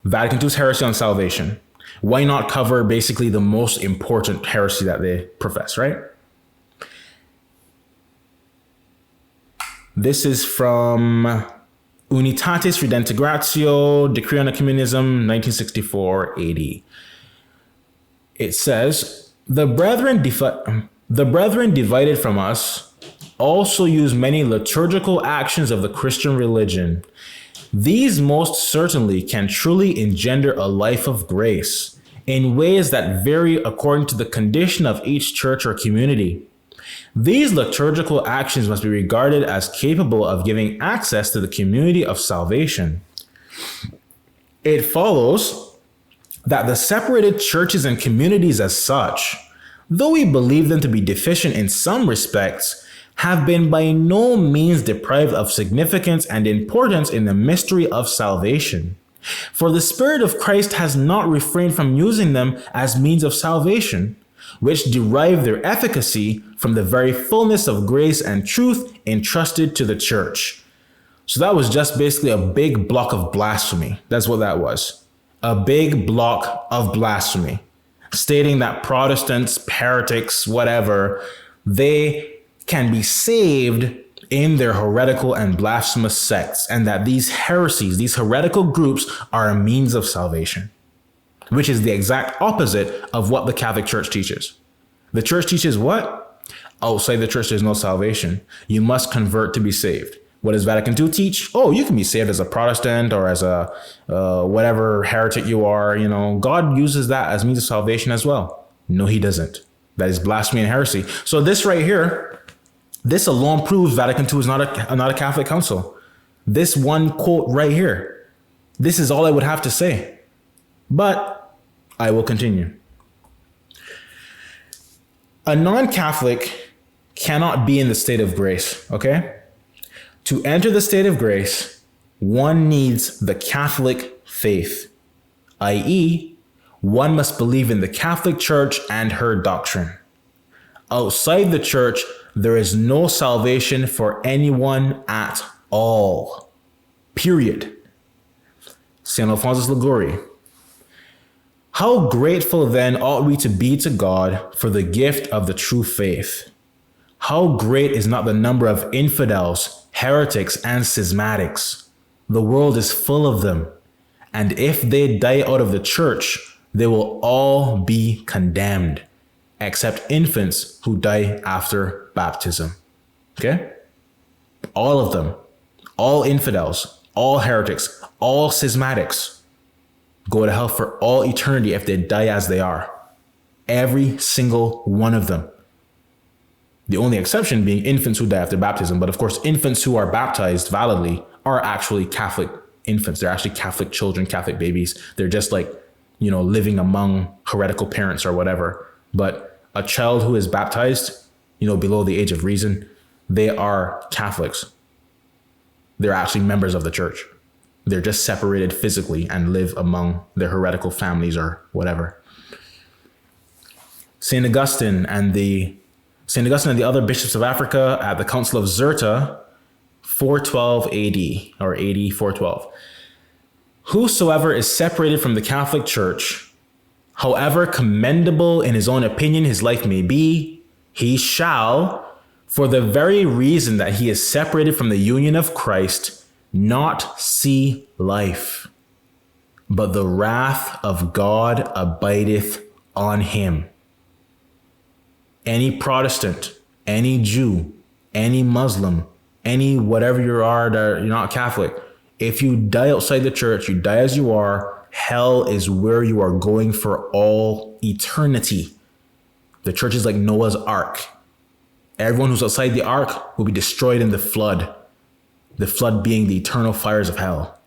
Vatican II's heresy on salvation. Why not cover basically the most important heresy that they profess, right? This is from Unitatis Redintegratio, Decree on Ecumenism, 1964 AD. It says, the brethren divided from us also use many liturgical actions of the Christian religion. These most certainly can truly engender a life of grace in ways that vary according to the condition of each church or community. These liturgical actions must be regarded as capable of giving access to the community of salvation. It follows that the separated churches and communities as such, though we believe them to be deficient in some respects, have been by no means deprived of significance and importance in the mystery of salvation. For the Spirit of Christ has not refrained from using them as means of salvation, which derive their efficacy from the very fullness of grace and truth entrusted to the church. So that was just basically a big block of blasphemy. That's what that was. A big block of blasphemy, stating that Protestants, heretics, whatever, they can be saved in their heretical and blasphemous sects, and that these heresies, these heretical groups, are a means of salvation, which is the exact opposite of what the Catholic Church teaches. The church teaches what? Outside the church, there's no salvation. You must convert to be saved. What does Vatican II teach? Oh, you can be saved as a Protestant or as a whatever heretic you are. You know, God uses that as means of salvation as well. No, he doesn't. That is blasphemy and heresy. So this right here, this alone proves Vatican II is not a Catholic council. This one quote right here, this is all I would have to say. But I will continue. A non-Catholic cannot be in the state of grace, okay? To enter the state of grace, one needs the Catholic faith, i.e., one must believe in the Catholic Church and her doctrine. Outside the church, there is no salvation for anyone at all. Period. St. Alphonsus Liguori. How grateful then ought we to be to God for the gift of the true faith? How great is not the number of infidels, heretics, and schismatics? The world is full of them. And if they die out of the church, they will all be condemned, except infants who die after baptism. Okay? All of them, all infidels, all heretics, all schismatics, go to hell for all eternity if they die as they are. Every single one of them. The only exception being infants who die after baptism. But of course, infants who are baptized validly are actually Catholic infants. They're actually Catholic children, Catholic babies. They're just like, you know, living among heretical parents or whatever. But a child who is baptized, you know, below the age of reason, they are Catholics. They're actually members of the church. They're just separated physically and live among their heretical families or whatever. St. Augustine and the other bishops of Africa at the Council of Zerta, 412 AD or AD 412. Whosoever is separated from the Catholic Church, however commendable in his own opinion his life may be, he shall, for the very reason that he is separated from the union of Christ, not see life, but the wrath of God abideth on him. Any Protestant, any Jew, any Muslim, any whatever you are that you're not Catholic, if you die outside the church, you die as you are, hell is where you are going for all eternity. The church is like Noah's Ark. Everyone who's outside the ark will be destroyed in the flood being the eternal fires of hell.